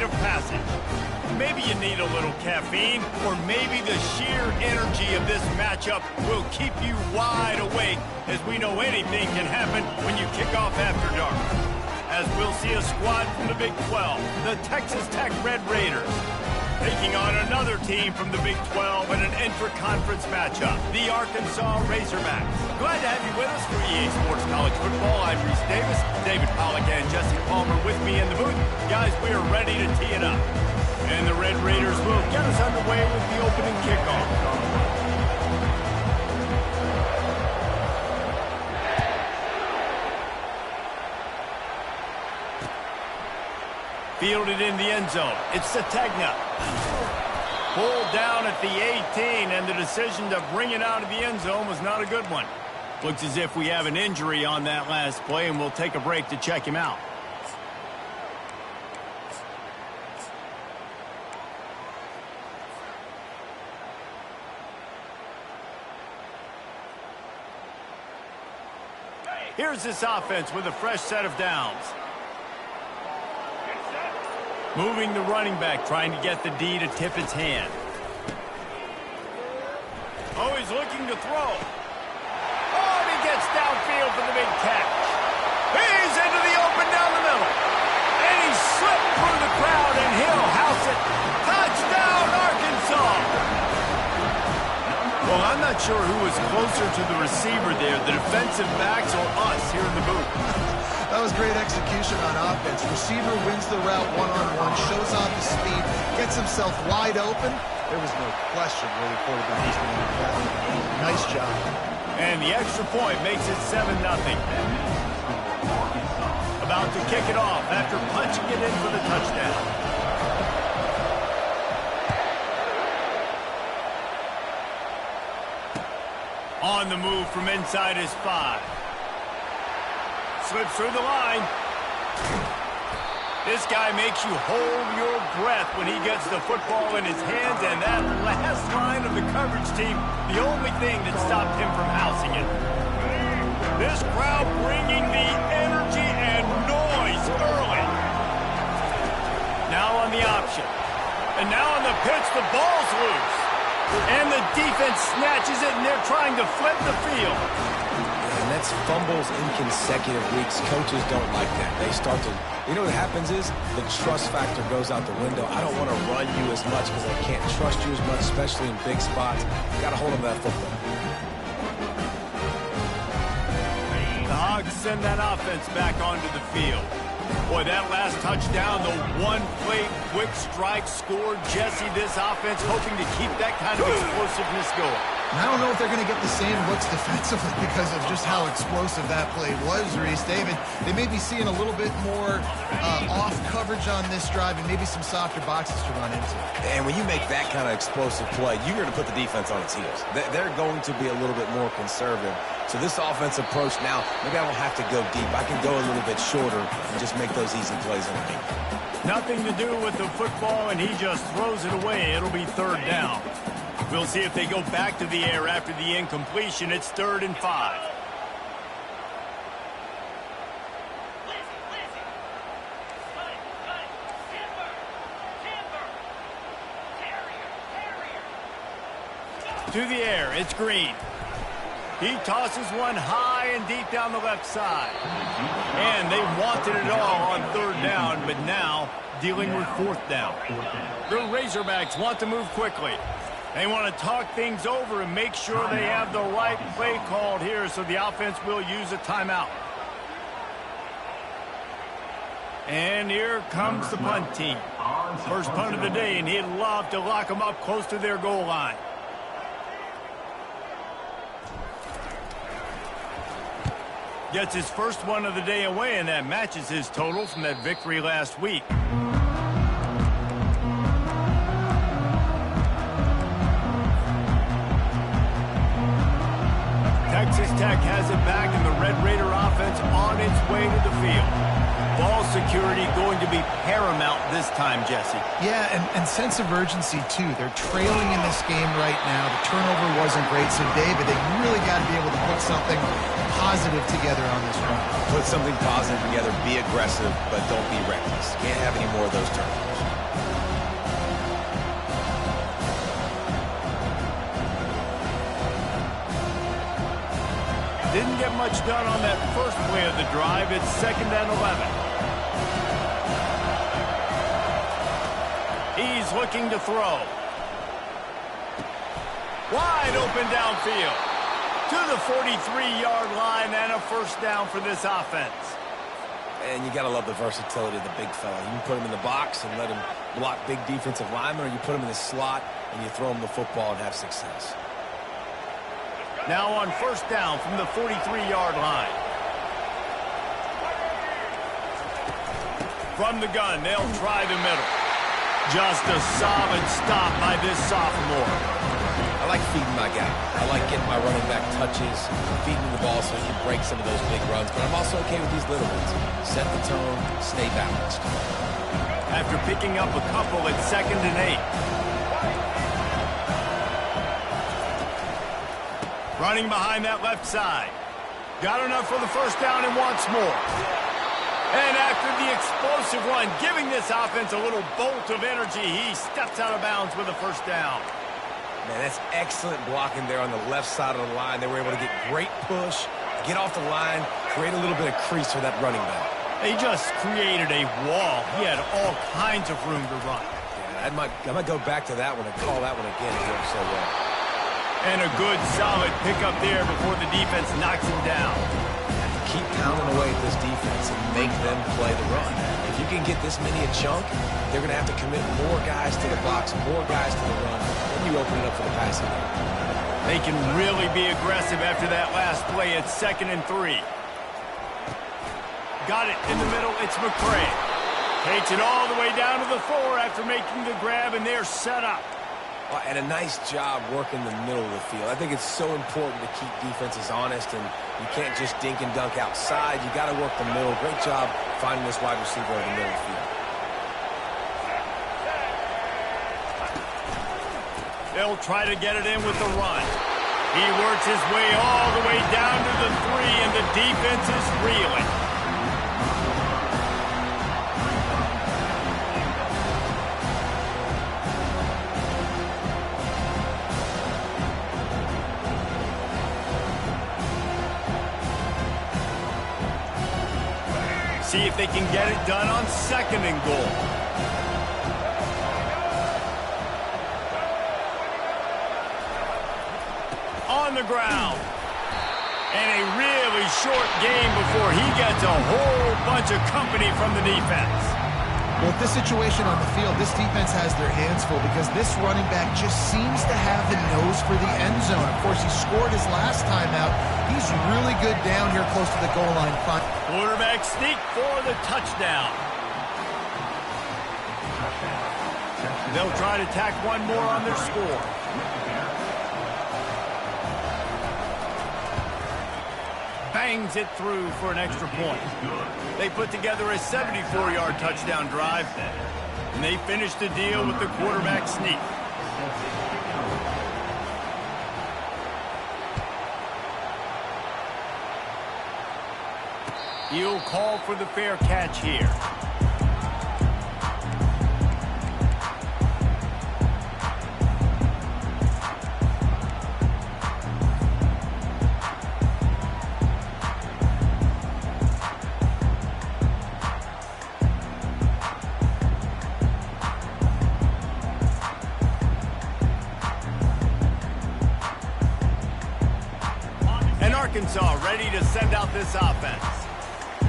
rite of passage. Maybe you need a little caffeine, or maybe the sheer energy of this matchup will keep you wide awake, as we know anything can happen when you kick off after dark. As we'll see a squad from the Big 12, the Texas Tech Red Raiders, taking on another team from the Big 12 in an intra-conference matchup, the Arkansas Razorbacks. Glad to have you with us for EA Sports College Football. I'm Reese Davis, David Pollack and Jesse Palmer with me in the booth. Guys, we are ready to tee it up. And the Red Raiders will get us underway with the opening kickoff. Fielded in the end zone. It's Sategna. Pulled down at the 18, and the decision to bring it out of the end zone was not a good one. Looks as if we have an injury on that last play, and we'll take a break to check him out. Here's this offense with a fresh set of downs. Moving the running back, trying to get the D to tip its hand. Oh, he's looking to throw. Oh, and he gets downfield for the big catch. He's into the open down the middle. And he slipped through the crowd, and he'll house it. Touchdown, Arkansas! Well, I'm not sure who was closer to the receiver there, the defensive backs or us here in the booth. That was great execution on offense. Receiver wins the route one-on-one, shows off his speed, gets himself wide open. There was no question where the quarterback was going to that. Nice job. And the extra point makes it 7-0. About to kick it off after punching it in for the touchdown. On the move from inside his 5. Slips through the line. This guy makes you hold your breath when he gets the football in his hands, and that last line of the coverage team, the only thing that stopped him from housing it. This crowd bringing the energy and noise early. Now on the option. And now on the pitch, the ball's loose. And the defense snatches it, and they're trying to flip the field. And that's fumbles in consecutive weeks. Coaches don't like that. They start to, you know what happens is the trust factor goes out the window. I don't want to run you as much because I can't trust you as much, especially in big spots. Got to hold on to that football. The Hogs send that offense back onto the field. Boy, that last touchdown, the one-play quick strike scored. Jesse, this offense hoping to keep that kind of explosiveness going. And I don't know if they're going to get the same looks defensively because of just how explosive that play was, Reese. David, they may be seeing a little bit more off coverage on this drive and maybe some softer boxes to run into. And when you make that kind of explosive play, you're going to put the defense on its heels. They're going to be a little bit more conservative. So this offense approach now, maybe I don't have to go deep. I can go a little bit shorter and just make those easy plays underneath. Nothing to do with the football, and he just throws it away. It'll be 3rd down. We'll see if they go back to the air after the incompletion. It's 3rd and 5. To the air, it's Green. He tosses one high and deep down the left side. And they wanted it all on 3rd down, but now dealing with 4th down. The Razorbacks want to move quickly. They want to talk things over and make sure they have the right play called here, so the offense will use a timeout. And here comes the punt team. First punt of the day, and he'd love to lock them up close to their goal line. Gets his first one of the day away, and that matches his total from that victory last week. Texas Tech has it back, and the Red Raider offense on its way to the field. Ball security going to be paramount this time, Jesse. Yeah, and sense of urgency, too. They're trailing in this game right now. The turnover wasn't great, so David, they really got to be able to put something positive together on this run. Put something positive together, be aggressive, but don't be reckless. Can't have any more of those turnovers. Didn't get much done on that first play of the drive. It's 2nd and 11. He's looking to throw. Wide open downfield. To the 43-yard line and a first down for this offense. And you got to love the versatility of the big fella. You can put him in the box and let him block big defensive linemen, or you put him in the slot and you throw him the football and have success. Now on first down from the 43-yard line. From the gun, they'll try the middle. Just a solid stop by this sophomore. I like feeding my guy. I like getting my running back touches, feeding him the ball so he can break some of those big runs. But I'm also okay with these little ones. Set the tone, stay balanced. After picking up a couple, it's 2nd and 8. Running behind that left side. Got enough for the first down and wants more. And after the explosive run, giving this offense a little bolt of energy, he steps out of bounds with a first down. Man, that's excellent blocking there on the left side of the line. They were able to get great push, get off the line, create a little bit of crease for that running back. They just created a wall. He had all kinds of room to run. Yeah, I might go back to that one and call that one again. He did so well. And a good, solid pickup there before the defense knocks him down. Keep pounding away at this defense and make them play the run. If you can get this many a chunk, they're going to have to commit more guys to the box, more guys to the run. Then you open it up for the passing game. They can really be aggressive after that last play. It's 2nd and 3. Got it in the middle. It's McCray. Takes it all the way down to the 4 after making the grab, and they're set up. And a nice job working the middle of the field. I think it's so important to keep defenses honest, and you can't just dink and dunk outside. You got to work the middle. Great job finding this wide receiver in the middle of the field. They'll try to get it in with the run. He works his way all the way down to the 3, and the defense is reeling. See if they can get it done on 2nd and goal. On the ground. And a really short game before he gets a whole bunch of company from the defense. Well, with this situation on the field, this defense has their hands full because this running back just seems to have the nose for the end zone. Of course, he scored his last time out. He's really good down here close to the goal line. Quarterback sneak for the touchdown. They'll try to tack one more on their score. Bangs it through for an extra point. They put together a 74-yard touchdown drive, and they finished the deal with the quarterback sneak. He'll call for the fair catch here. And Arkansas ready to send out this offense.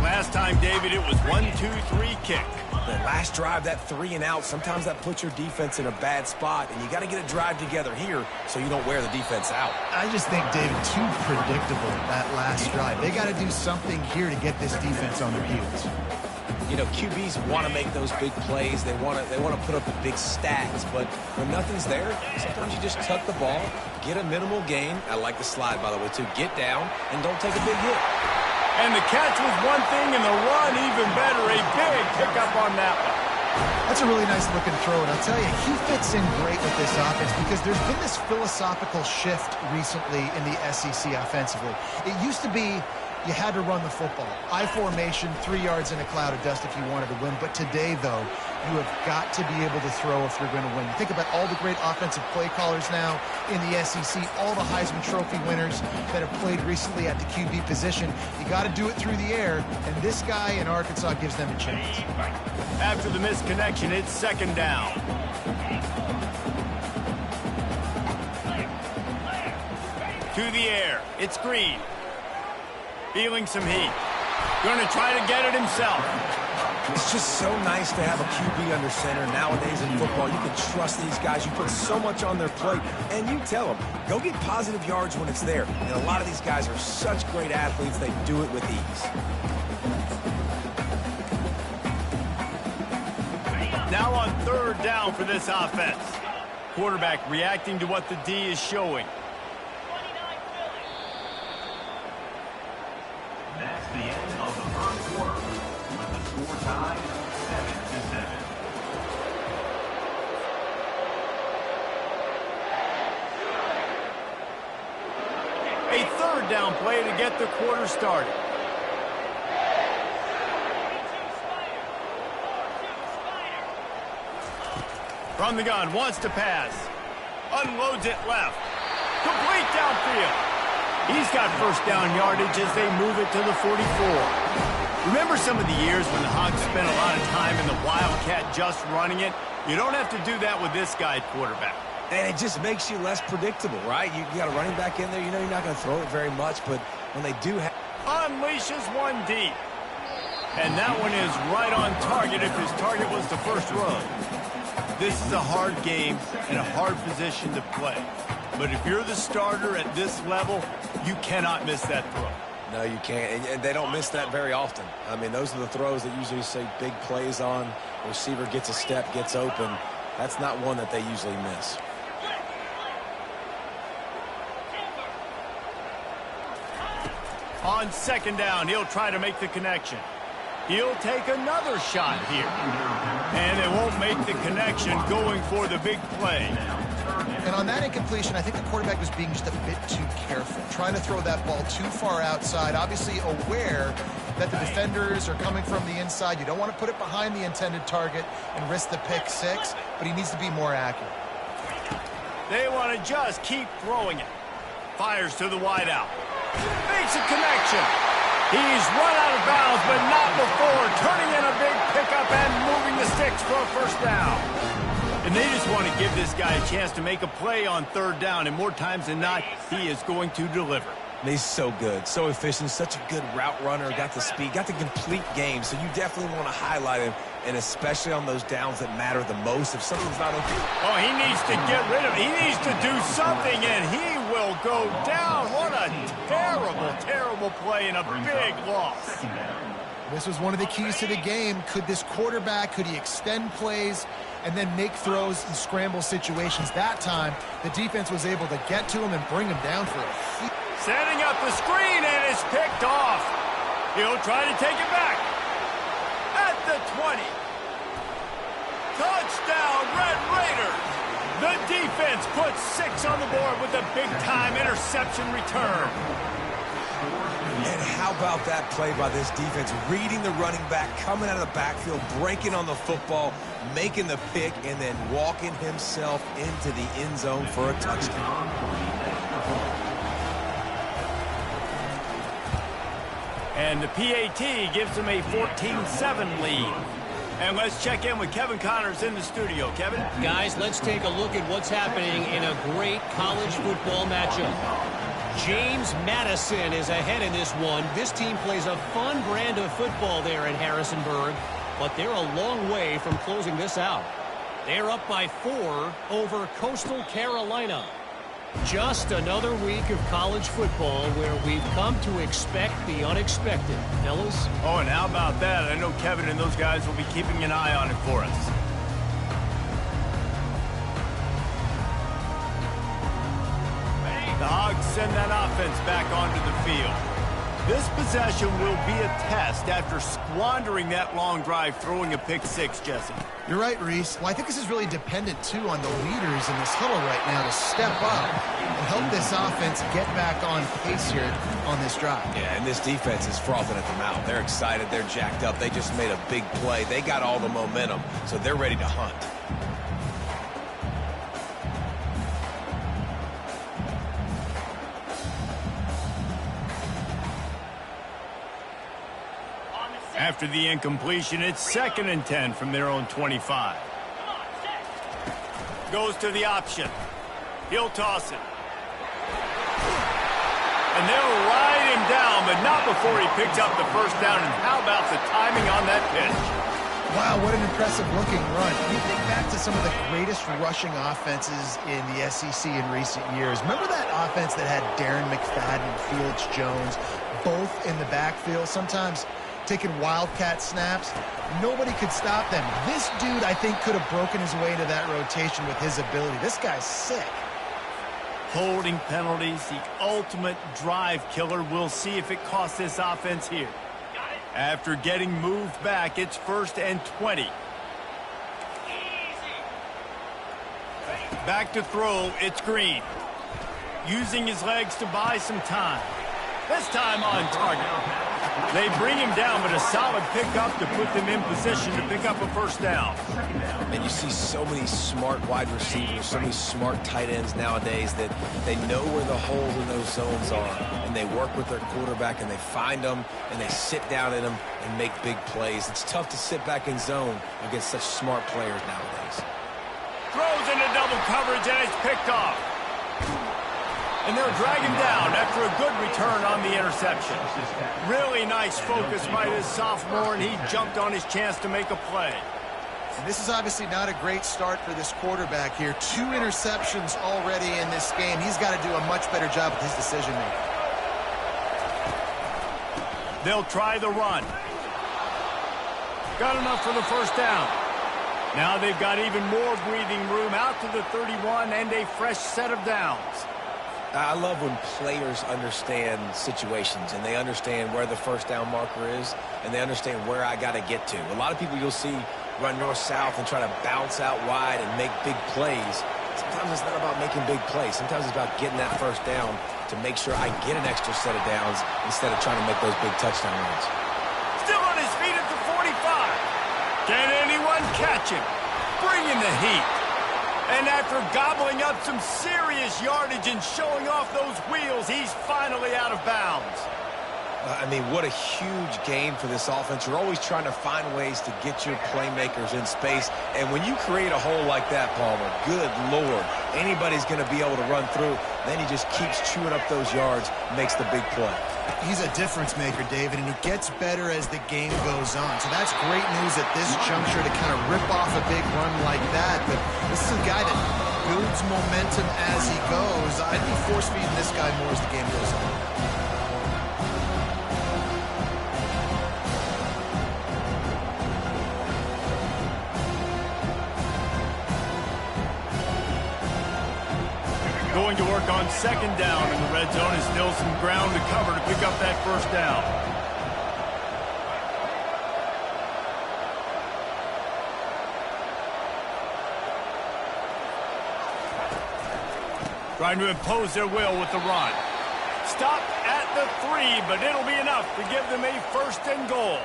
Last time, David, it was 1-2-3 kick. The last drive, that 3 and out, sometimes that puts your defense in a bad spot, and you got to get a drive together here so you don't wear the defense out. I just think, David, too predictable, that last drive. They got to do something here to get this defense on their heels. You know, QBs want to make those big plays. They want to put up the big stats, but when nothing's there, sometimes you just tuck the ball, get a minimal gain. I like the slide, by the way, too. Get down and don't take a big hit. And the catch was one thing, and the run even better. A big pickup on that one. That's a really nice looking throw, and I'll tell you, he fits in great with this offense because there's been this philosophical shift recently in the SEC offensively. It used to be you had to run the football. I formation, 3 yards in a cloud of dust if you wanted to win. But today, though, you have got to be able to throw if you're going to win. You think about all the great offensive play callers now in the SEC, all the Heisman Trophy winners that have played recently at the QB position. You got to do it through the air, and this guy in Arkansas gives them a chance. After the missed connection, it's second down. To the air, it's Green. Feeling some heat. Going to try to get it himself. It's just so nice to have a QB under center nowadays in football. You can trust these guys. You put so much on their plate, and you tell them, go get positive yards when it's there. And a lot of these guys are such great athletes, they do it with ease. Now on third down for this offense. Quarterback reacting to what the D is showing. That's the end of the first quarter, with the score tied 7-7. A third down play to get the quarter started. From the gun, wants to pass. Unloads it left. Complete downfield. He's got first down yardage as they move it to the 44. Remember some of the years when the Hawks spent a lot of time in the Wildcat just running it? You don't have to do that with this guy at quarterback. And it just makes you less predictable, right? You got a running back in there. You know you're not going to throw it very much, but when they do have... Unleashes one deep. And that one is right on target if his target was the first row. This is a hard game and a hard position to play. But if you're the starter at this level, you cannot miss that throw. No, you can't. And they don't miss that very often. I mean, those are the throws that usually say big plays on. The receiver gets a step, gets open. That's not one that they usually miss. On second down, he'll try to make the connection. He'll take another shot here. And they won't make the connection, going for the big play. And on that incompletion, I think the quarterback was being just a bit too careful, trying to throw that ball too far outside, obviously aware that the defenders are coming from the inside. You don't want to put it behind the intended target and risk the pick six, but he needs to be more accurate. They want to just keep throwing it. Fires to the wideout. Makes a connection. He's run out of bounds, but not before turning in a big pickup and moving the sticks for a first down. And they just want to give this guy a chance to make a play on third down, and more times than not, he is going to deliver. He's so good, so efficient, such a good route runner, got the speed, got the complete game, so you definitely want to highlight him, and especially on those downs that matter the most if something's not okay. Oh, he needs to get rid of it. He needs to do something, and he will go down. What a terrible, terrible play and a big loss. This was one of the keys to the game. Could this quarterback, could he extend plays and then make throws in scramble situations? That time, the defense was able to get to him and bring him down for a few. Setting up the screen, and it's picked off. He'll try to take it back. At the 20. Touchdown, Red Raiders. The defense puts 6 on the board with a big-time interception return. And how about that play by this defense? Reading the running back, coming out of the backfield, breaking on the football, making the pick, and then walking himself into the end zone for a touchdown. And the PAT gives them a 14-7 lead. And let's check in with Kevin Connors in the studio. Kevin? Guys, let's take a look at what's happening in a great college football matchup. James Madison is ahead in this one. This team plays a fun brand of football there in Harrisonburg, but they're a long way from closing this out. They're up by 4 over Coastal Carolina. Just another week of college football where we've come to expect the unexpected. Fellas? Oh, and how about that? I know Kevin and those guys will be keeping an eye on it for us. The Hogs send that offense back onto the field. This possession will be a test after squandering that long drive throwing a pick-6, Jesse. You're right, Reese. Well, I think this is really dependent, too, on the leaders in this huddle right now to step up and help this offense get back on pace here on this drive. Yeah, and this defense is frothing at the mouth. They're excited. They're jacked up. They just made a big play. They got all the momentum, so they're ready to hunt. After the incompletion, it's 2nd and 10 from their own 25. Goes to the option. He'll toss it. And they'll ride him down, but not before he picks up the first down. And how about the timing on that pitch? Wow, what an impressive-looking run. You think back to some of the greatest rushing offenses in the SEC in recent years. Remember that offense that had Darren McFadden, Felix Jones, both in the backfield, sometimes taking wildcat snaps? Nobody could stop them. This dude, I think, could have broken his way into that rotation with his ability. This guy's sick. Holding penalties, the ultimate drive killer. We'll see if it costs this offense here. After getting moved back, it's 1st and 20. Back to throw, it's Green. Using his legs to buy some time. This time on target. They bring him down, but a solid pickup to put them in position to pick up a first down. And you see so many smart wide receivers, so many smart tight ends nowadays that they know where the holes in those zones are, and they work with their quarterback, and they find them, and they sit down in them and make big plays. It's tough to sit back in zone against such smart players nowadays. Throws into double coverage, and it's picked off. And they'll drag him down after a good return on the interception. Really nice focus by this sophomore, and he jumped on his chance to make a play. And this is obviously not a great start for this quarterback here. 2 interceptions already in this game. He's got to do a much better job with his decision-making. They'll try the run. Got enough for the first down. Now they've got even more breathing room out to the 31 and a fresh set of downs. I love when players understand situations and they understand where the first down marker is and they understand where I got to get to. A lot of people you'll see run north-south and try to bounce out wide and make big plays. Sometimes it's not about making big plays. Sometimes it's about getting that first down to make sure I get an extra set of downs instead of trying to make those big touchdown runs. Still on his feet at the 45. Can anyone catch him? Bringing the heat. And after gobbling up some serious yardage and showing off those wheels, he's finally out of bounds. I mean, what a huge game for this offense. You're always trying to find ways to get your playmakers in space. And when you create a hole like that, Palmer, good Lord, anybody's going to be able to run through. Then he just keeps chewing up those yards, makes the big play. He's a difference maker, David, and he gets better as the game goes on. So that's great news at this juncture to kind of rip off a big run like that. But this is a guy that builds momentum as he goes. I'd be force-feeding this guy more as the game goes on. Going to work on 2nd down in the red zone, and still some ground to cover to pick up that first down. Trying to impose their will with the run. Stop at the 3, but it'll be enough to give them a 1st and goal.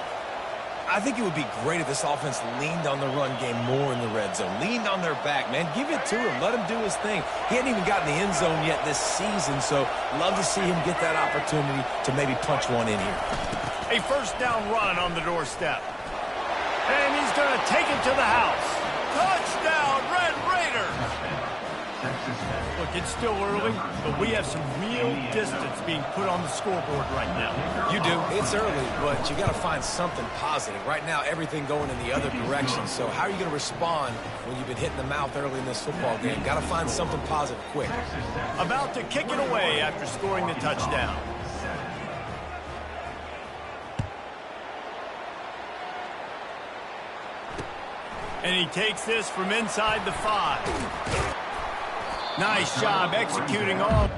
I think it would be great if this offense leaned on the run game more in the red zone. Leaned on their back, man. Give it to him. Let him do his thing. He hadn't even gotten the end zone yet this season, so love to see him get that opportunity to maybe punch one in here. A 1st down run on the doorstep. And he's going to take it to the house. Touchdown, Red Raiders! Look, it's still early, but we have some real distance being put on the scoreboard right now. You do. It's early, but you got to find something positive. Right now, everything going in the other direction. So how are you going to respond when you've been hit in the mouth early in this football game? Got to find something positive quick. About to kick it away after scoring the touchdown. And he takes this from inside the 5. Nice job executing all.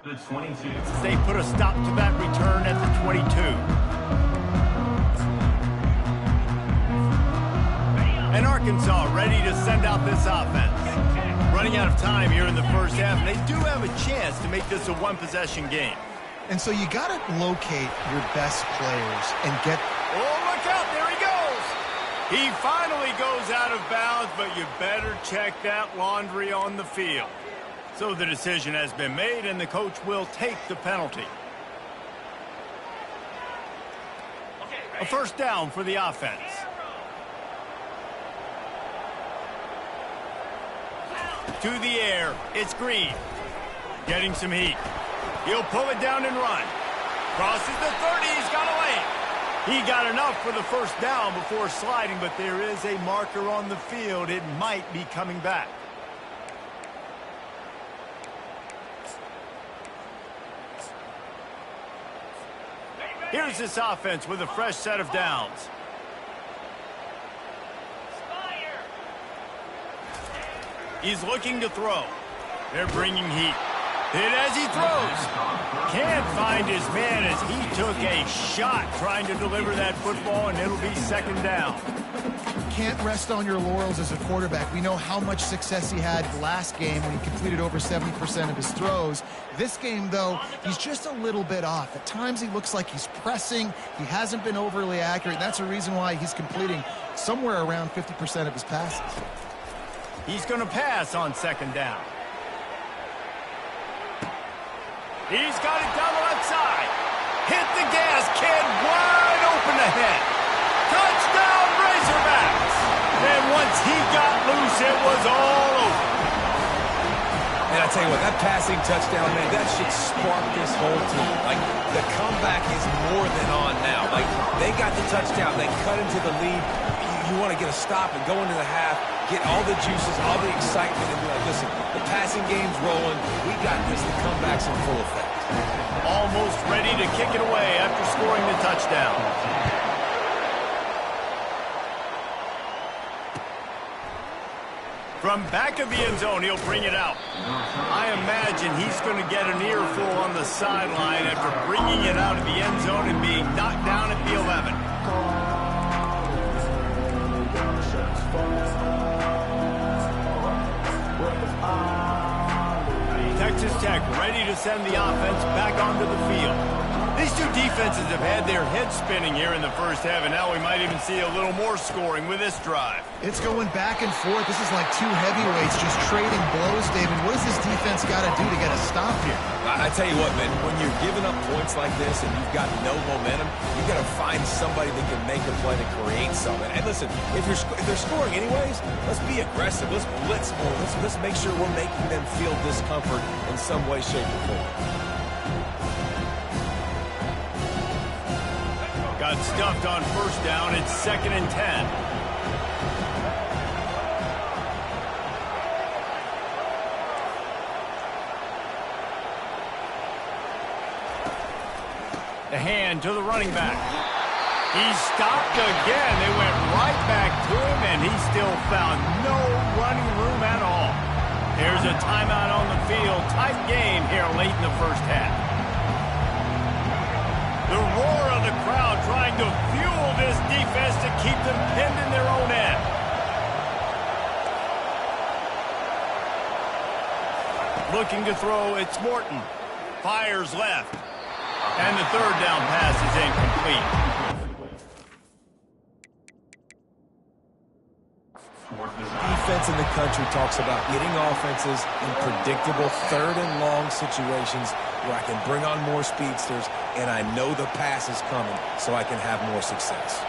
The 22. They put a stop to that return at the 22. And Arkansas ready to send out this offense. Running out of time here in the first half, and they do have a chance to make this a one-possession game. And so you got to locate your best players and get... Oh, look out, there he goes! He finally goes out of bounds, but you better check that laundry on the field. So the decision has been made, and the coach will take the penalty. A first down for the offense. To the air, it's Green. Getting some heat. He'll pull it down and run. Crosses the 30, he's got a lane. He got enough for the first down before sliding, but there is a marker on the field. It might be coming back. Here's this offense with a fresh set of downs. He's looking to throw. They're bringing heat. Hit as he throws. Can't find his man as he took a shot trying to deliver that football, and it'll be second down. Can't rest on your laurels as a quarterback. We know how much success he had last game when he completed over 70% of his throws. This game, though, he's just a little bit off. At times, he looks like he's pressing. He hasn't been overly accurate. That's a reason why he's completing somewhere around 50% of his passes. He's going to pass on second down. He's got it down the left side. Hit the gas, kid, wide open ahead. Touchdown, Razorbacks! And once he got loose, it was all over. And I tell you what, that passing touchdown, man, that should spark this whole team. Like, the comeback is more than on now. Like, they got the touchdown. They cut into the lead. You want to get a stop and go into the half, get all the juices, all the excitement, and be like, listen, the passing game's rolling. We got this. The comeback's in full effect. Almost ready to kick it away after scoring the touchdown. From back of the end zone, he'll bring it out. I imagine he's going to get an earful on the sideline after bringing it out of the end zone and being knocked down at the 11. Texas Tech ready to send the offense back onto the field. These two defenses have had their heads spinning here in the first half, and now we might even see a little more scoring with this drive. It's going back and forth. This is like two heavyweights just trading blows, David. What does this defense got to do to get a stop here? I tell you what, man, when you're giving up points like this and you've got no momentum, you got to find somebody that can make a play to create something. And listen, if they're scoring anyways, let's be aggressive. Let's blitz more. Let's make sure we're making them feel discomfort in some way, shape, or form. Got stuffed on first down. It's 2nd and 10. The hand to the running back. He stopped again. They went right back to him, and he still found no running room at all. There's a timeout on the field. Tight game here late in the first half. The roar of the crowd trying to fuel this defense to keep them pinned in their own end. Looking to throw, it's Morton. Fires left. And the third down pass is incomplete. Defense in the country talks about getting offenses in predictable third and long situations where I can bring on more speedsters and I know the pass is coming so I can have more success.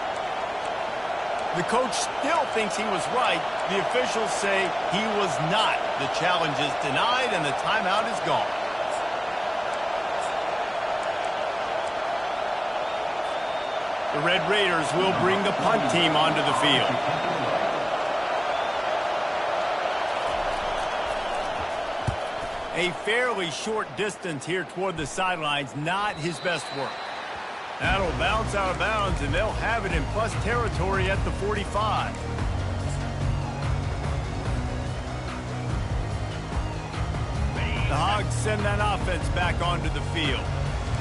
The coach still thinks he was right. The officials say he was not. The challenge is denied and the timeout is gone. The Red Raiders will bring the punt team onto the field. A fairly short distance here toward the sidelines, not his best work. That'll bounce out of bounds, and they'll have it in plus territory at the 45. The Hogs Bucs send that offense back onto the field.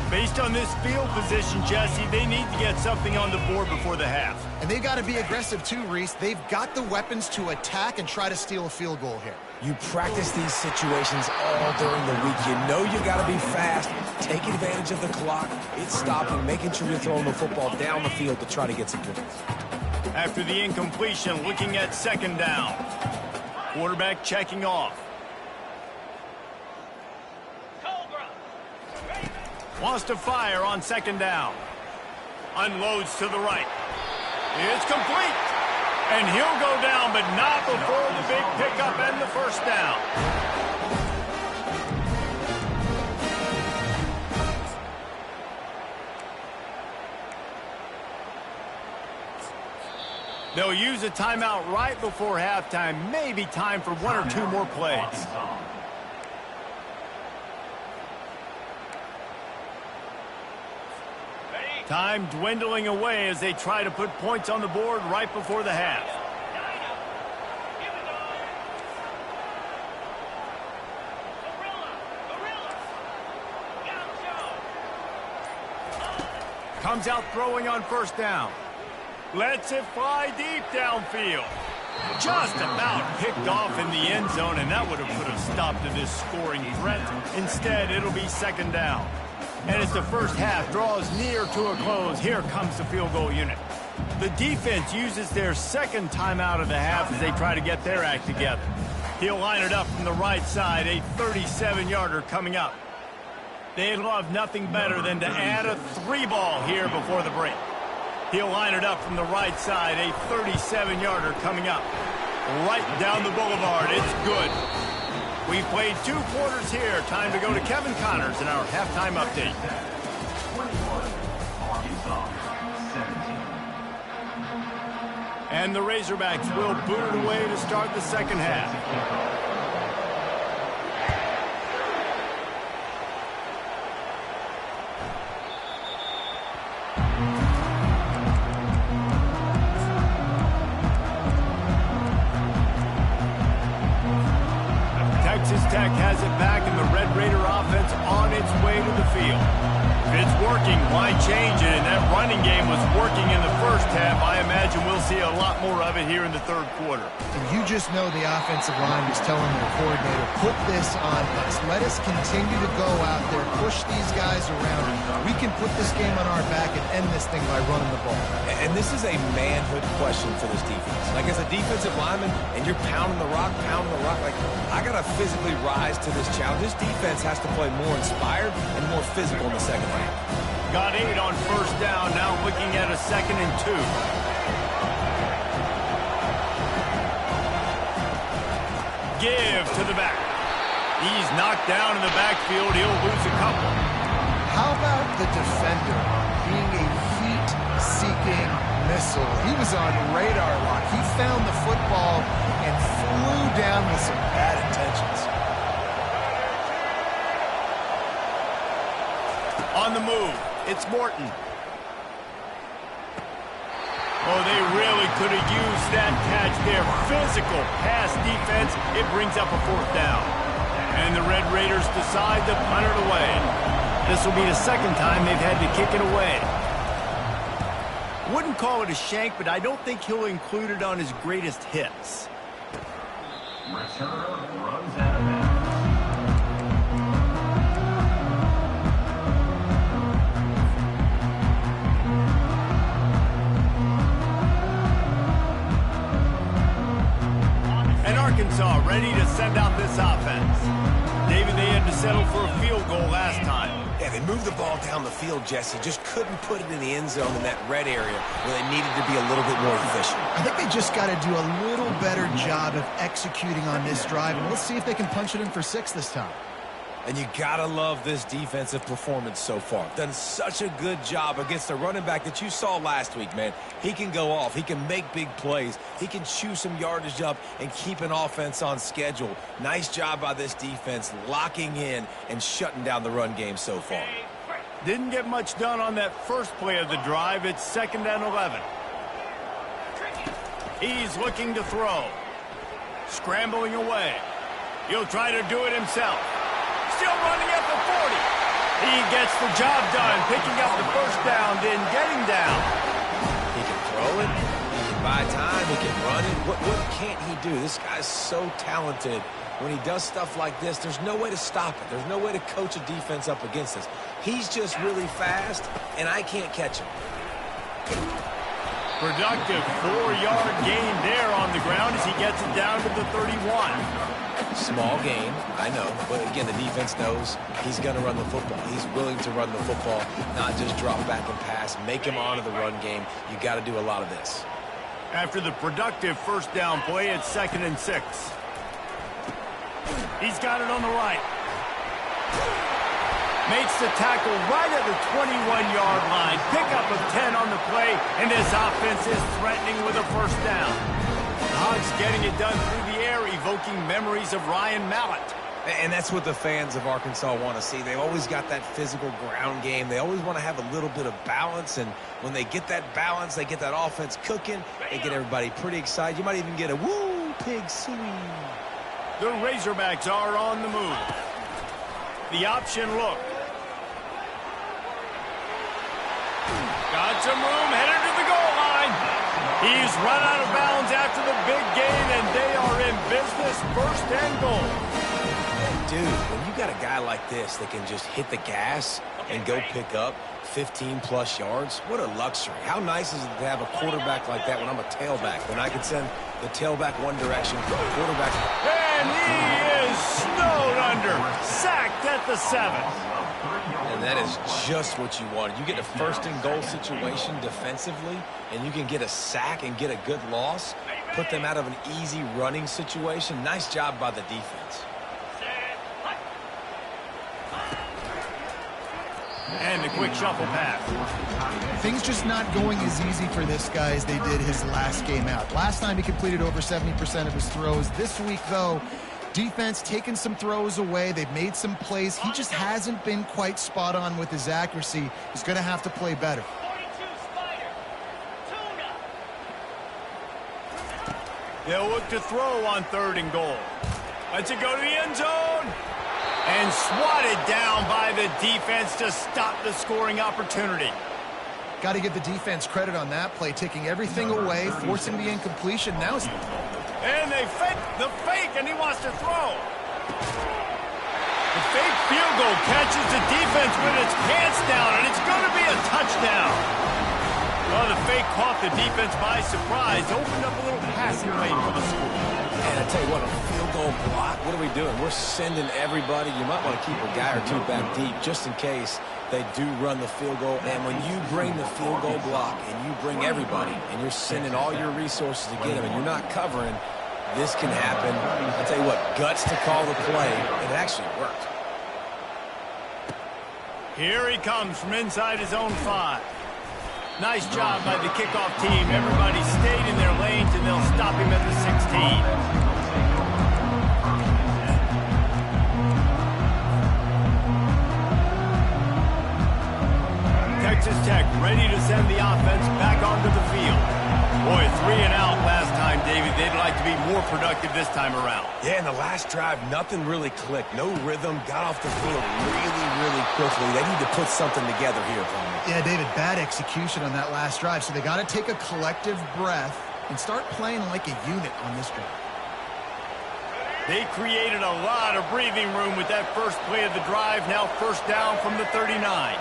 Based on this field position, Jesse, they need to get something on the board before the half. And they've got to be aggressive too, Reese. They've got the weapons to attack and try to steal a field goal here. You practice these situations all during the week. You know you got to be fast, take advantage of the clock. It's stopping, making sure you're throwing the football down the field to try to get some points. After the incompletion, looking at second down. Quarterback checking off. Wants to fire on second down. Unloads to the right. It's complete. And he'll go down, but not before the big pickup and the first down. They'll use a timeout right before halftime. Maybe time for one or two more plays. Time dwindling away as they try to put points on the board right before the half. Comes out throwing on first down. Lets it fly deep downfield. Just about picked off in the end zone, and that would have put a stop to this scoring threat. Instead, it'll be second down. And as the first half draws near to a close, here comes the field goal unit. The defense uses their second timeout of the half as they try to get their act together. He'll line it up from the right side, a 37-yarder coming up. They'd love nothing better than to add a 3-ball here before the break. He'll line it up from the right side, a 37-yarder coming up. Right down the boulevard, it's good. We've played 2 quarters here. Time to go to Kevin Connors in our halftime update. 21, Arkansas, 17. And the Razorbacks will boot it away to start the second half. Texas Tech has it back, and the Red Raider offense on its way to the field. If it's working, why change it? And that running game was working in the first half. I imagine we'll see a lot more of it here in the third quarter. And you just know the offensive line was telling their coordinator, put this on us. Let us continue to go out there, push these guys around. We can put this game on our back and end this thing by running the ball. And this is a manhood question for this defense. Like, as a defensive lineman, and you're pounding the rock, like, I got to physically rise to this challenge. This defense has to play more inspired and more physical in the second half. Got 8 on first down, now looking at a 2nd and 2. Give to the back. He's knocked down in the backfield. He'll lose a couple. How about the defender being a heat-seeking missile? He was on radar lock. He found the football and flew down with some bad intentions. On the move, it's Morton. Oh, they really could have used that catch there. Physical pass defense. It brings up a 4th down. And the Red Raiders decide to punt it away. This will be the second time they've had to kick it away. Wouldn't call it a shank, but I don't think he'll include it on his greatest hits. Returner runs out of bounds. Arkansas ready to send out this offense. David, they had to settle for a field goal last time. Yeah, they moved the ball down the field, Jesse. Just couldn't put it in the end zone in that red area where they needed to be a little bit more efficient. I think they just got to do a little better job of executing on this drive, and we'll see if they can punch it in for 6 this time. And you gotta love this defensive performance so far. Done such a good job against the running back that you saw last week, man. He can go off. He can make big plays. He can chew some yardage up and keep an offense on schedule. Nice job by this defense locking in and shutting down the run game so far. Didn't get much done on that first play of the drive. It's 2nd and 11. He's looking to throw. Scrambling away. He'll try to do it himself. Still running at the 40. He gets the job done, picking up the first down, then getting down. He can throw it. He can buy time. He can run it. What can't he do? This guy's so talented. When he does stuff like this, there's no way to stop it. There's no way to coach a defense up against us. He's just really fast, and I can't catch him. Productive 4-yard gain there on the ground as he gets it down to the 31. Small gain, I know. But again, the defense knows he's going to run the football. He's willing to run the football, not just drop back and pass, make him onto the run game. You got to do a lot of this. After the productive first down play, it's 2nd and 6. He's got it on the right. Makes the tackle right at the 21-yard line. Pickup of 10 on the play, and this offense is threatening with a first down. The Hogs getting it done through the air, evoking memories of Ryan Mallett. And that's what the fans of Arkansas want to see. They've always got that physical ground game. They always want to have a little bit of balance, and when they get that balance, they get that offense cooking, they get everybody pretty excited. You might even get a woo, pig suey. The Razorbacks are on the move. The option look. Got some room, headed to the goal line. He's run out of bounds after the big gain, and they are in business, 1st and goal. Dude, when you got a guy like this that can just hit the gas and go pick up 15-plus yards, what a luxury. How nice is it to have a quarterback like that when I'm a tailback, when I can send the tailback one direction, quarterback. And he is snowed under, sacked at the 7. And that is just what you wanted. You get a 1st and goal situation defensively, and you can get a sack and get a good loss, put them out of an easy running situation. Nice job by the defense. And a quick shuffle pass. Things just not going as easy for this guy as they did his last game out. Last time he completed over 70% of his throws. This week, though, defense taking some throws away. They've made some plays. He just hasn't been quite spot on with his accuracy. He's going to have to play better. They'll look to throw on 3rd and goal. Lets it go to the end zone. And swatted down by the defense to stop the scoring opportunity. Got to give the defense credit on that play, taking everything away, forcing the incompletion. Now it's... And they fake the fake, and he wants to throw. The fake field goal catches the defense with its pants down, and it's going to be a touchdown. Well, the fake caught the defense by surprise, opened up a little passing lane for the score. And I tell you what, a field goal block, what are we doing? We're sending everybody. You might want to keep a guy or two back deep just in case they do run the field goal. And when you bring the field goal block and you bring everybody and you're sending all your resources to get them and you're not covering, this can happen. I tell you what, guts to call the play. It actually worked. Here he comes from inside his own 5. Nice job by the kickoff team. Everybody stayed in their lanes, and they'll stop him at the 16. Texas Tech ready to send the offense back onto the field. Boy, 3 and out last time, David. They'd like to be more productive this time around. Yeah, in the last drive, nothing really clicked. No rhythm. Got off the field really, really quickly. They need to put something together here, Palmer. Yeah, David, bad execution on that last drive. So they got to take a collective breath and start playing like a unit on this drive. They created a lot of breathing room with that first play of the drive. Now 1st down from the 39.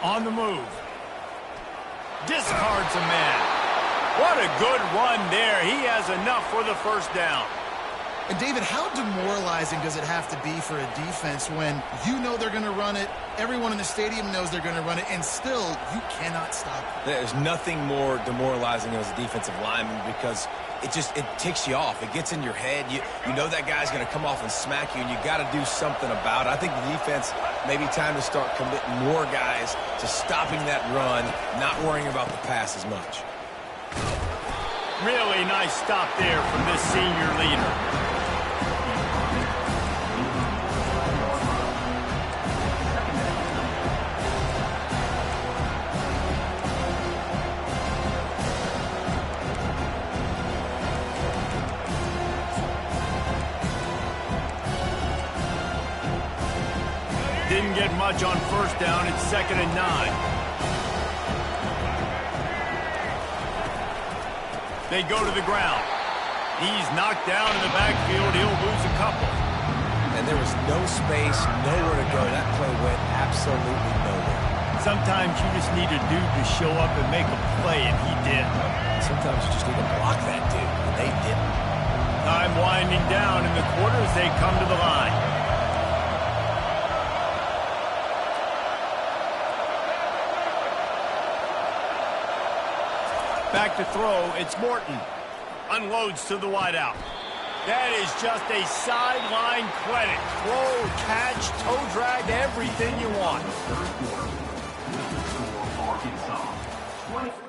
On the move. Discards a man. What a good run there. He has enough for the 1st down. And, David, how demoralizing does it have to be for a defense when you know they're going to run it, everyone in the stadium knows they're going to run it, and still you cannot stop it? There's nothing more demoralizing as a defensive lineman because it ticks you off. It gets in your head. You know that guy's going to come off and smack you, and you got to do something about it. I think the defense, maybe time to start committing more guys to stopping that run, not worrying about the pass as much. Really nice stop there from this senior leader. didn't get much on first down. It's 2nd and 9. They go to the ground. He's knocked down in the backfield. He'll lose a couple. And there was no space, nowhere to go. That play went absolutely nowhere. Sometimes you just need a dude to show up and make a play, and he did. Sometimes you just need to block that dude, and they didn't. Time winding down in the quarter as they come to the line. Back to throw, it's Morton. Unloads to the wideout. That is just a sideline credit. Throw, catch, toe drag, everything you want. Third quarter. Arkansas 20.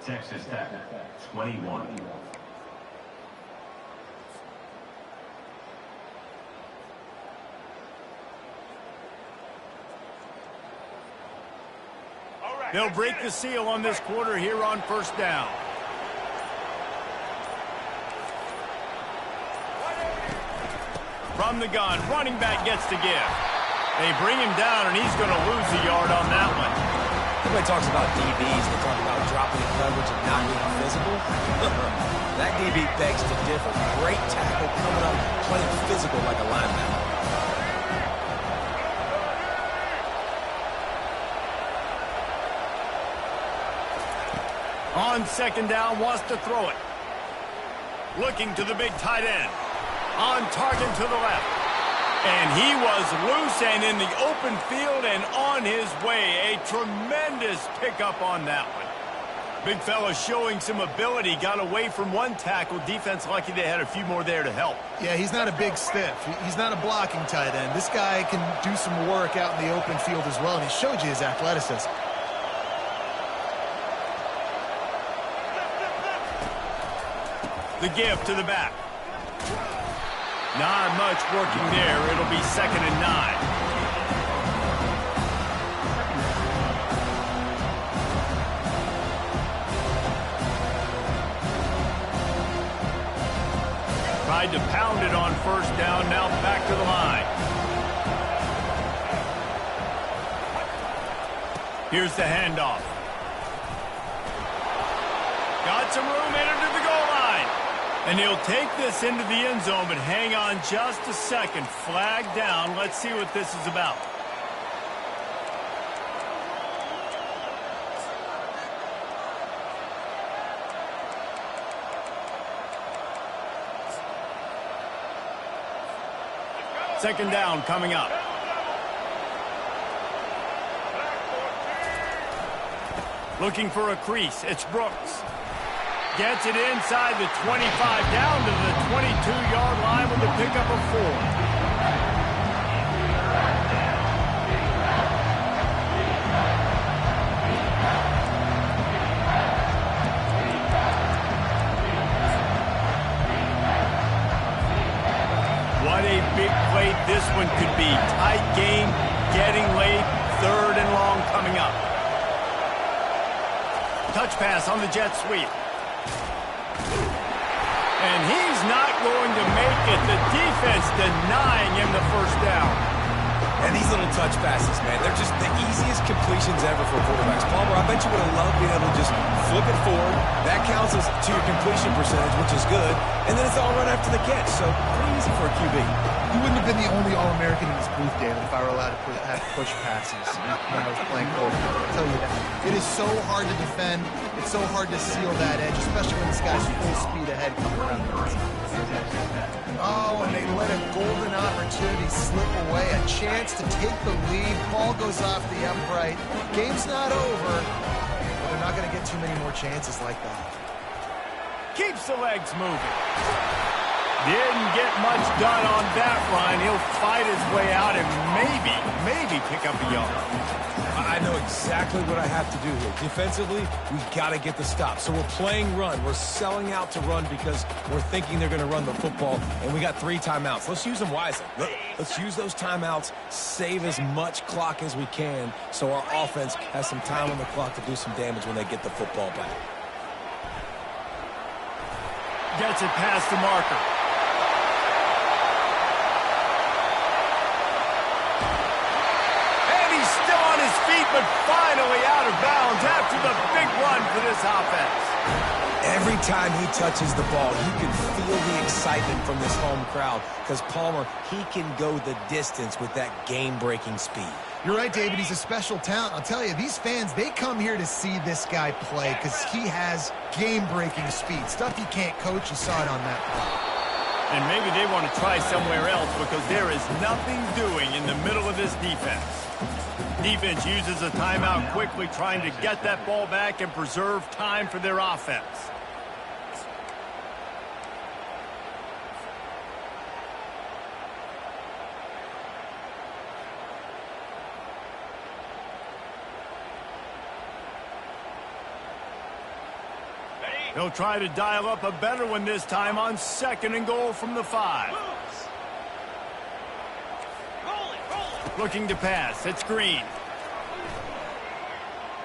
Texas Tech 21. They'll break the seal on this quarter here on first down. From the gun, running back gets to give. They bring him down, and he's going to lose a yard on that one. Everybody talks about DBs. They talk about dropping in coverage and not being physical. That DB begs to differ. Great tackle coming up, playing physical like a linebacker. On second down, wants to throw it. Looking to the big tight end. On target to the left. And he was loose and in the open field and on his way. A tremendous pickup on that one. Big fella showing some ability. Got away from one tackle. Defense lucky they had a few more there to help. Yeah, he's not a big stiff. He's not a blocking tight end. This guy can do some work out in the open field as well, and he showed you his athleticism. The give to the back. Not much working there. It'll be 2nd and 9. Tried to pound it on first down. Now back to the line. Here's the handoff. Got some room into the goal line. And he'll take this into the end zone, but hang on just a second. Flag down. Let's see what this is about. Second down coming up. Looking for a crease. It's Brooks. Gets it inside the 25, down to the 22-yard line with the pickup of 4. What a big play this one could be. Tight game, getting late, 3rd and long coming up. Touch pass on the jet sweep. And he's not going to make it. The defense denying him the first down. And these little touch passes, man, they're just the easiest completions ever for quarterbacks. Palmer, I bet you would have loved being able to just flip it forward. That counts as to your completion percentage, which is good. And then it's all right after the catch. So pretty easy for a QB. You wouldn't have been the only All-American in this booth, David, if I were allowed to have push passes when I was playing quarterback. I'll tell you that. It is so hard to defend. It's so hard to seal that edge, especially when this guy's full speed ahead coming around the outside. Oh, and they let a golden opportunity slip away. A chance to take the lead. Ball goes off the upright. Game's not over, but they're not going to get too many more chances like that. Keeps the legs moving. Didn't get much done on that run. He'll fight his way out and maybe pick up a yard. I know exactly what I have to do here. Defensively, we got to get the stop. So we're playing run. We're selling out to run because we're thinking they're going to run the football, and we got 3 timeouts. Let's use them wisely. Let's use those timeouts, save as much clock as we can so our offense has some time on the clock to do some damage when they get the football back. Gets it past the marker. But finally out of bounds after the big run for this offense. Every time he touches the ball, you can feel the excitement from this home crowd because Palmer, he can go the distance with that game-breaking speed. You're right, David. He's a special talent. I'll tell you, these fans, they come here to see this guy play because he has game-breaking speed. Stuff you can't coach. You saw it on that play. And maybe they want to try somewhere else because there is nothing doing in the middle of this defense. Defense uses a timeout quickly, trying to get that ball back and preserve time for their offense. They'll try to dial up a better one this time on 2nd and goal from the 5. Looking to pass. It's Green.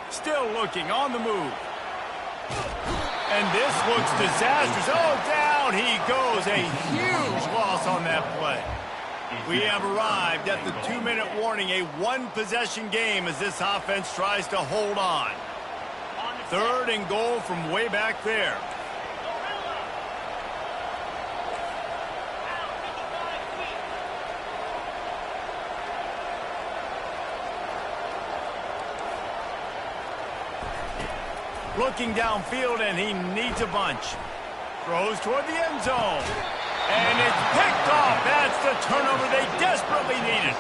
Still looking on the move. And this looks disastrous. Oh, down he goes. A huge loss on that play. We have arrived at the 2-minute warning. A 1-possession game as this offense tries to hold on. 3rd and goal from way back there. Looking downfield, and he needs a bunch. Throws toward the end zone. And it's picked off. That's the turnover they desperately needed.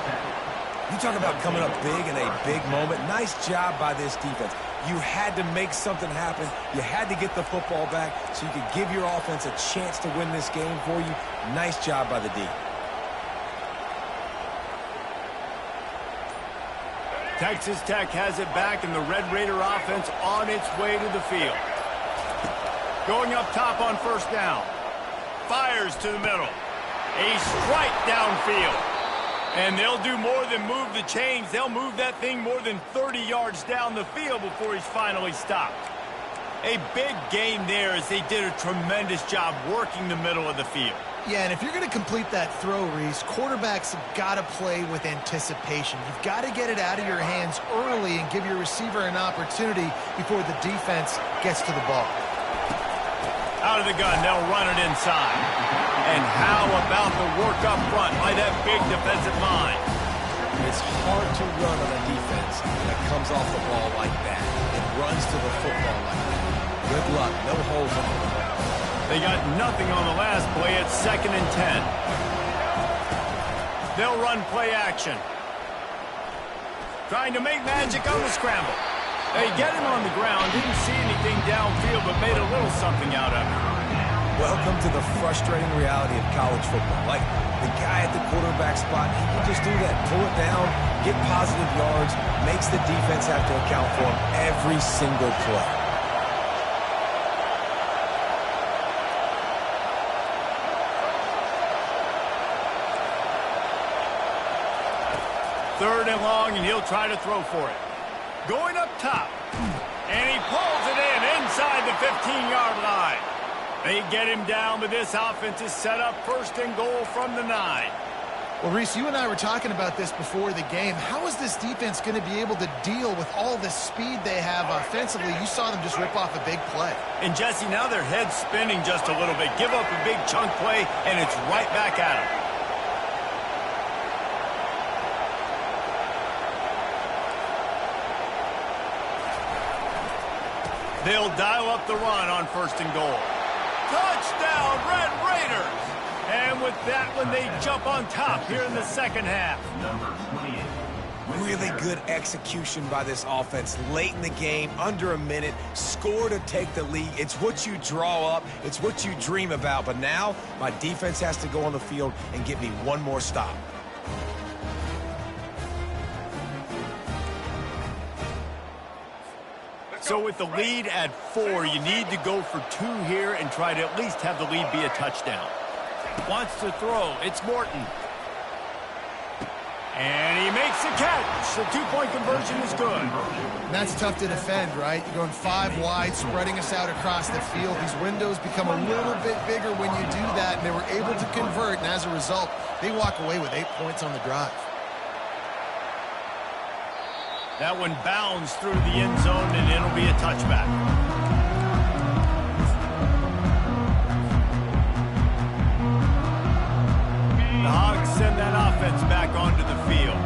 You talk about coming up big in a big moment. Nice job by this defense. You had to make something happen. You had to get the football back so you could give your offense a chance to win this game for you. Nice job by the D. Texas Tech has it back, and the Red Raider offense on its way to the field. Going up top on 1st down. Fires to the middle. A strike downfield. And they'll do more than move the chains. They'll move that thing more than 30 yards down the field before he's finally stopped. A big gain there as they did a tremendous job working the middle of the field. Yeah, and if you're going to complete that throw, Reese, quarterbacks have got to play with anticipation. You've got to get it out of your hands early and give your receiver an opportunity before the defense gets to the ball. Out of the gun, they'll run it inside. And how about the work up front by that big defensive line? It's hard to run on a defense that comes off the ball like that. It runs to the football like that. Good luck. No holes in it. They got nothing on the last play. It's 2nd and 10. They'll run play action. Trying to make magic on the scramble. They get him on the ground, didn't see anything downfield, but made a little something out of it. Welcome to the frustrating reality of college football. Like, the guy at the quarterback spot, he can just do that. Pull it down, get positive yards, makes the defense have to account for him every single play. Third and long, and he'll try to throw for it. Going up top, and he pulls it in inside the 15-yard line. They get him down, but this offense is set up first and goal from the 9. Well, Reese, you and I were talking about this before the game. How is this defense going to be able to deal with all the speed they have offensively? You saw them just rip off a big play. And, Jesse, now their head's spinning just a little bit. Give up a big chunk play, and it's right back at them. They'll dial up the run on first and goal. Touchdown, Red Raiders! And with that one, they jump on top here in the second half. Number 28. Really good execution by this offense. Late in the game, under a minute, score to take the lead. It's what you draw up. It's what you dream about. But now, my defense has to go on the field and get me one more stop. So with the lead at 4, you need to go for 2 here and try to at least have the lead be a touchdown. Wants to throw. It's Morton. And he makes the catch. The 2-point conversion is good. And that's tough to defend, right? You're going 5 wide, spreading us out across the field. These windows become a little bit bigger when you do that, and they were able to convert, and as a result, they walk away with 8 points on the drive. That one bounds through the end zone, and it'll be a touchback. The Hogs send that offense back onto the field.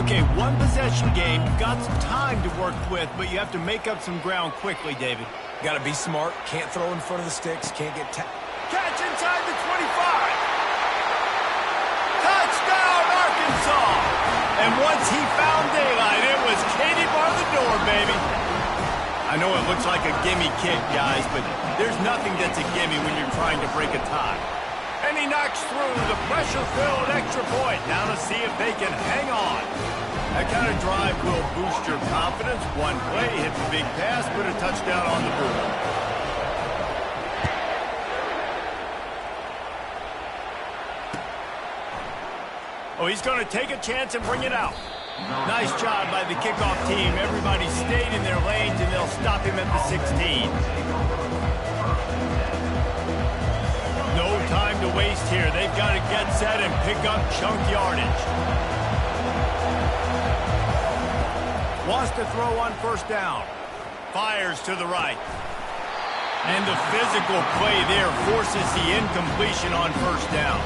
Okay, one possession game. You've got some time to work with, but you have to make up some ground quickly, David. Got to be smart. Can't throw in front of the sticks. Can't get catch inside the 25. Touchdown, Arkansas! And once he found daylight, it was Katie bar the door, baby. I know it looks like a gimme kick, guys, but there's nothing that's a gimme when you're trying to break a tie. And he knocks through the pressure-filled extra point. Now to see if they can hang on. That kind of drive will boost your confidence. One play, hits a big pass, put a touchdown on the board. Oh, he's going to take a chance and bring it out. Nice job by the kickoff team. Everybody stayed in their lanes, and they'll stop him at the 16. No time to waste here. They've got to get set and pick up chunk yardage. Wants to throw on first down. Fires to the right. And the physical play there forces the incompletion on first down.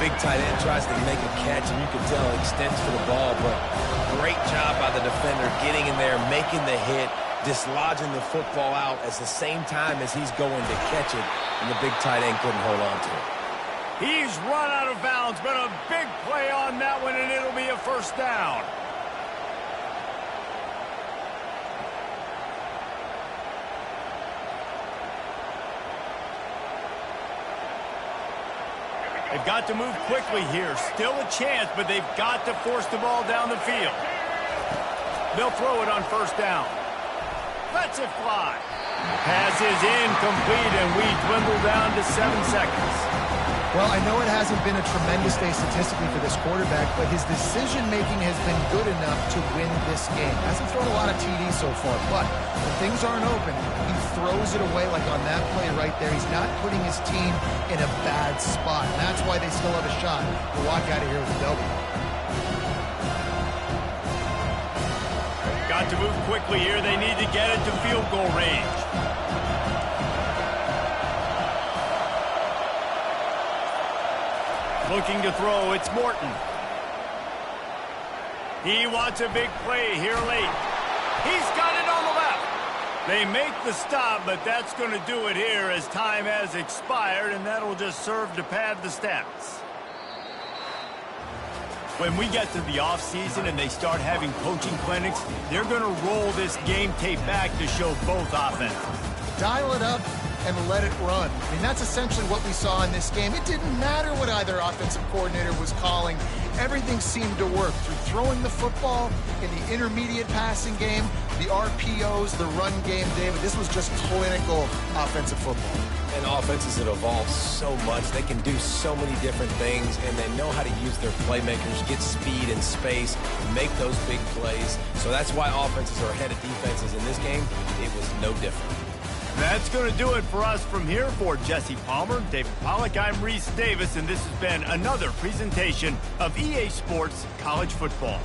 big tight end tries to make a catch, and you can tell it extends for the ball, but great job by the defender getting in there, making the hit, dislodging the football out at the same time as he's going to catch it, and the big tight end couldn't hold on to it. He's run out of bounds, but a big play on that one, and it'll be a first down. They've got to move quickly here. Still a chance, but they've got to force the ball down the field. They'll throw it on first down. Lets it fly. Pass is incomplete, and we dwindle down to 7 seconds. Well, I know it hasn't been a tremendous day statistically for this quarterback, but his decision-making has been good enough to win this game. Hasn't thrown a lot of TDs so far, but when things aren't open, he throws it away like on that play right there. He's not putting his team in a bad spot, and that's why they still have a shot to walk out of here with a W. Got to move quickly here. They need to get it to field goal range. Looking to throw, it's Morton. He wants a big play here late. He's got it on the left. They make the stop, but that's going to do it here as time has expired, and that'll just serve to pad the stats. when we get to the offseason and they start having coaching clinics, they're going to roll this game tape back to show both offenses. Dial it up and let it run. I mean, that's essentially what we saw in this game. It didn't matter what either offensive coordinator was calling. Everything seemed to work through throwing the football in the intermediate passing game, the RPOs, the run game, David. This was just clinical offensive football. And offenses have evolved so much. They can do so many different things, and they know how to use their playmakers, get speed and space, make those big plays. So that's why offenses are ahead of defenses in this game. It was no different. That's going to do it for us from here. For Jesse Palmer, David Pollack, I'm Reese Davis, and this has been another presentation of EA Sports College Football.